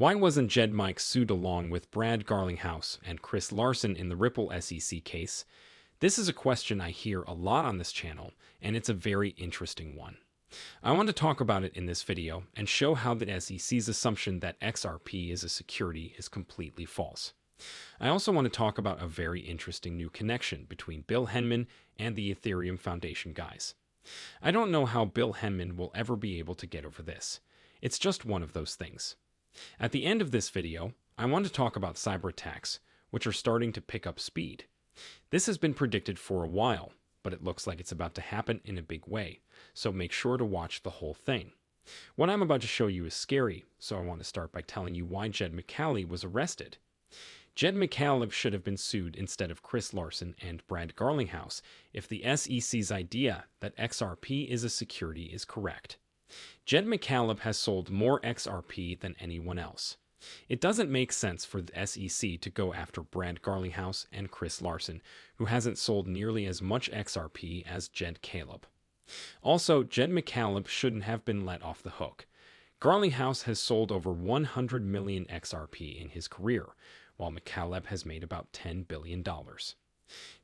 Why wasn't Jed Mike sued along with Brad Garlinghouse and Chris Larson in the Ripple SEC case? This is a question I hear a lot on this channel, and it's a very interesting one. I want to talk about it in this video and show how the SEC's assumption that XRP is a security is completely false. I also want to talk about a very interesting new connection between Bill Henman and the Ethereum Foundation guys. I don't know how Bill Henman will ever be able to get over this. It's just one of those things. At the end of this video, I want to talk about cyber attacks, which are starting to pick up speed. This has been predicted for a while, but it looks like it's about to happen in a big way, so make sure to watch the whole thing. What I'm about to show you is scary, so I want to start by telling you why Jed McCallum was arrested. Jed McCallum should have been sued instead of Chris Larson and Brad Garlinghouse if the SEC's idea that XRP is a security is correct. Jed McCallum has sold more XRP than anyone else. It doesn't make sense for the SEC to go after Brad Garlinghouse and Chris Larson, who hasn't sold nearly as much XRP as Jed McCallum. Also, Jed McCallum shouldn't have been let off the hook. Garlinghouse has sold over 100 million XRP in his career, while McCallum has made about $10 billion.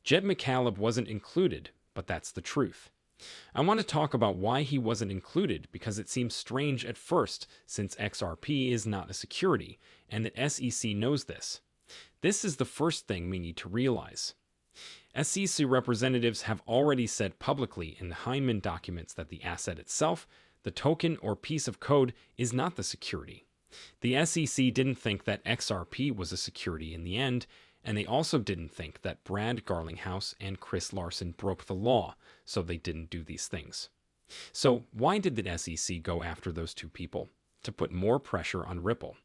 Jed McCallum wasn't included, but that's the truth. I want to talk about why he wasn't included because it seems strange at first since XRP is not a security, and the SEC knows this. This is the first thing we need to realize. SEC representatives have already said publicly in the Hyman documents that the asset itself, the token or piece of code, is not the security. The SEC didn't think that XRP was a security in the end, and they also didn't think that Brad Garlinghouse and Chris Larson broke the law, so they didn't do these things. So why did the SEC go after those two people? To put more pressure on Ripple.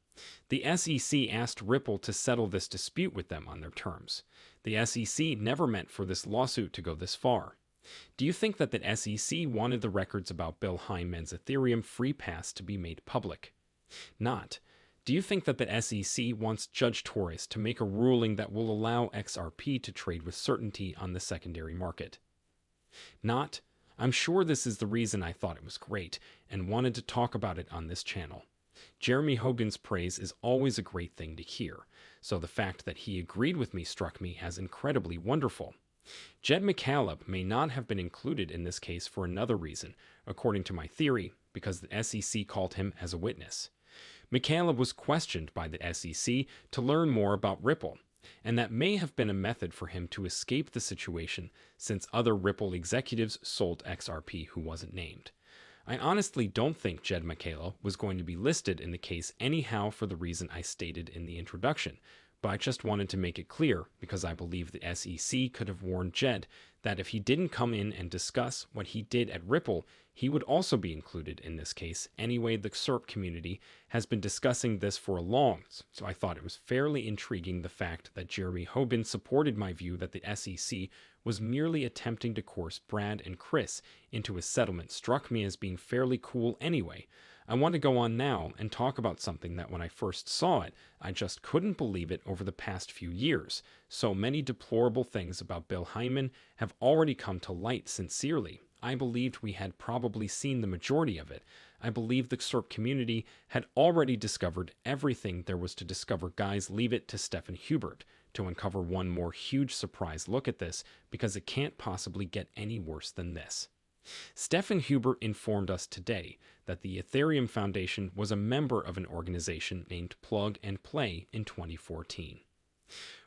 The SEC asked Ripple to settle this dispute with them on their terms. The SEC never meant for this lawsuit to go this far. Do you think that the SEC wanted the records about Bill Hyman's Ethereum free pass to be made public? Not. Do you think that the SEC wants Judge Torres to make a ruling that will allow XRP to trade with certainty on the secondary market? Not. I'm sure this is the reason I thought it was great and wanted to talk about it on this channel. Jeremy Hogan's praise is always a great thing to hear, so the fact that he agreed with me struck me as incredibly wonderful. Jed McCallum may not have been included in this case for another reason, according to my theory, because the SEC called him as a witness. McCallum was questioned by the SEC to learn more about Ripple, and that may have been a method for him to escape the situation since other Ripple executives sold XRP who wasn't named. I honestly don't think Jed McCallum was going to be listed in the case anyhow for the reason I stated in the introduction, but I just wanted to make it clear because I believe the SEC could have warned Jed that if he didn't come in and discuss what he did at Ripple, he would also be included in this case. Anyway, the XRP community has been discussing this for a long, so I thought it was fairly intriguing the fact that Jeremy Hogan supported my view that the SEC was merely attempting to coerce Brad and Chris into a settlement struck me as being fairly cool anyway. I want to go on now and talk about something that when I first saw it, I just couldn't believe it over the past few years. So many deplorable things about Bill Hyman have already come to light. Sincerely, I believed we had probably seen the majority of it. I believed the XRP community had already discovered everything there was to discover. Guys, leave it to Stephen Hubert to uncover one more huge surprise look at this, because it can't possibly get any worse than this. Stephen Hubert informed us today that the Ethereum Foundation was a member of an organization named Plug and Play in 2014.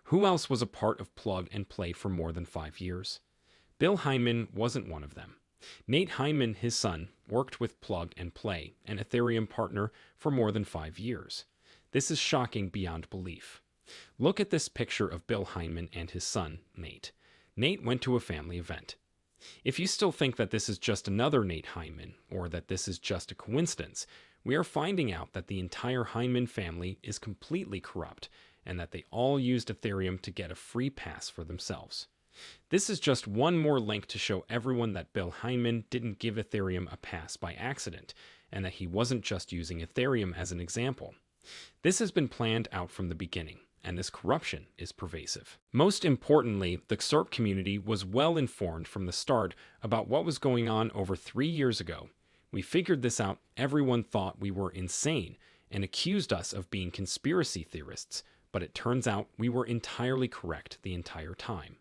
Who else was a part of Plug and Play for more than 5 years? Bill Hyman wasn't one of them. Nate Hyman, his son, worked with Plug and Play, an Ethereum partner, for more than 5 years. This is shocking beyond belief. Look at this picture of Bill Hyman and his son, Nate. Nate went to a family event. If you still think that this is just another Nate Hyman, or that this is just a coincidence, we are finding out that the entire Hyman family is completely corrupt, and that they all used Ethereum to get a free pass for themselves. This is just one more link to show everyone that Bill Hyman didn't give Ethereum a pass by accident, and that he wasn't just using Ethereum as an example. This has been planned out from the beginning, and this corruption is pervasive. Most importantly, the XRP community was well informed from the start about what was going on over 3 years ago. We figured this out. Everyone thought we were insane, and accused us of being conspiracy theorists, but it turns out we were entirely correct the entire time.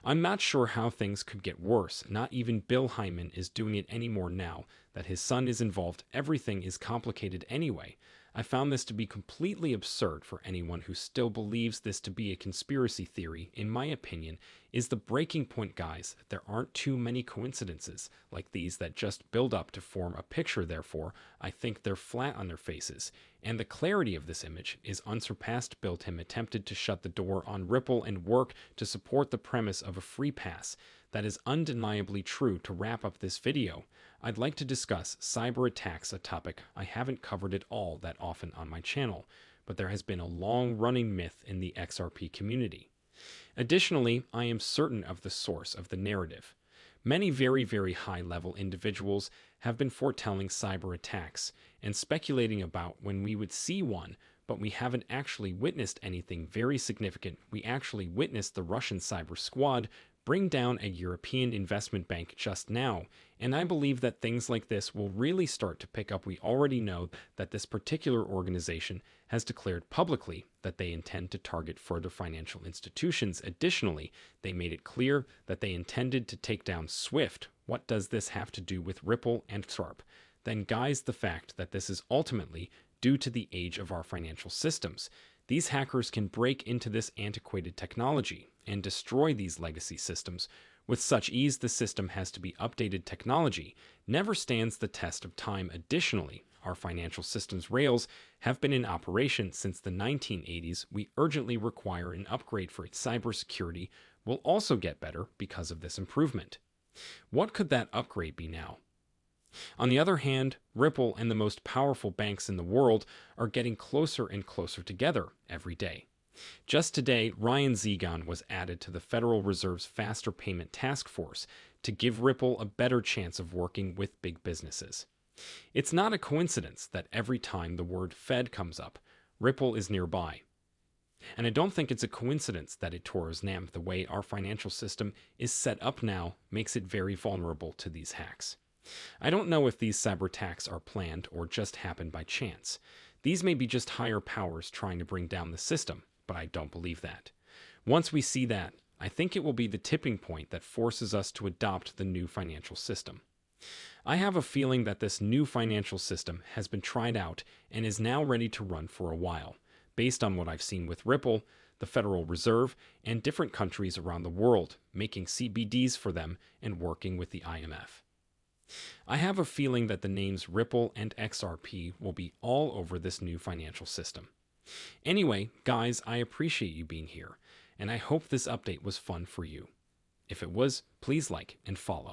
I'm not sure how things could get worse. Not even Bill Hyman is doing it anymore now that his son is involved. Everything is complicated anyway. I found this to be completely absurd. For anyone who still believes this to be a conspiracy theory, in my opinion, is the breaking point, guys. There aren't too many coincidences like these that just build up to form a picture. Therefore, I think they're flat on their faces. And the clarity of this image is unsurpassed. Bill Hyman attempted to shut the door on Ripple and work to support the premise of a free pass. That is undeniably true. To wrap up this video, I'd like to discuss cyber attacks, a topic I haven't covered at all that often on my channel, but there has been a long-running myth in the XRP community. Additionally, I am certain of the source of the narrative. Many very high-level individuals have been foretelling cyber attacks and speculating about when we would see one, but we haven't actually witnessed anything very significant. We actually witnessed the Russian cyber squad bring down a European investment bank just now, and I believe that things like this will really start to pick up. We already know that this particular organization has declared publicly that they intend to target further financial institutions. Additionally, they made it clear that they intended to take down SWIFT. What does this have to do with Ripple and XRP? Then, guys, the fact that this is ultimately due to the age of our financial systems. These hackers can break into this antiquated technology and destroy these legacy systems with such ease. The system has to be updated. Technology never stands the test of time. Additionally, our financial systems rails have been in operation since the 1980s. We urgently require an upgrade for its cybersecurity. Will also get better because of this improvement. What could that upgrade be now? On the other hand, Ripple and the most powerful banks in the world are getting closer and closer together every day. Just today, Ryan Zegon was added to the Federal Reserve's Faster Payment Task Force to give Ripple a better chance of working with big businesses. It's not a coincidence that every time the word Fed comes up, Ripple is nearby. And I don't think it's a coincidence that it tours NAM. The way our financial system is set up now makes it very vulnerable to these hacks. I don't know if these cyber attacks are planned or just happen by chance. These may be just higher powers trying to bring down the system, but I don't believe that. Once we see that, I think it will be the tipping point that forces us to adopt the new financial system. I have a feeling that this new financial system has been tried out and is now ready to run for a while, based on what I've seen with Ripple, the Federal Reserve, and different countries around the world, making CBDs for them and working with the IMF. I have a feeling that the names Ripple and XRP will be all over this new financial system. Anyway, guys, I appreciate you being here, and I hope this update was fun for you. If it was, please like and follow.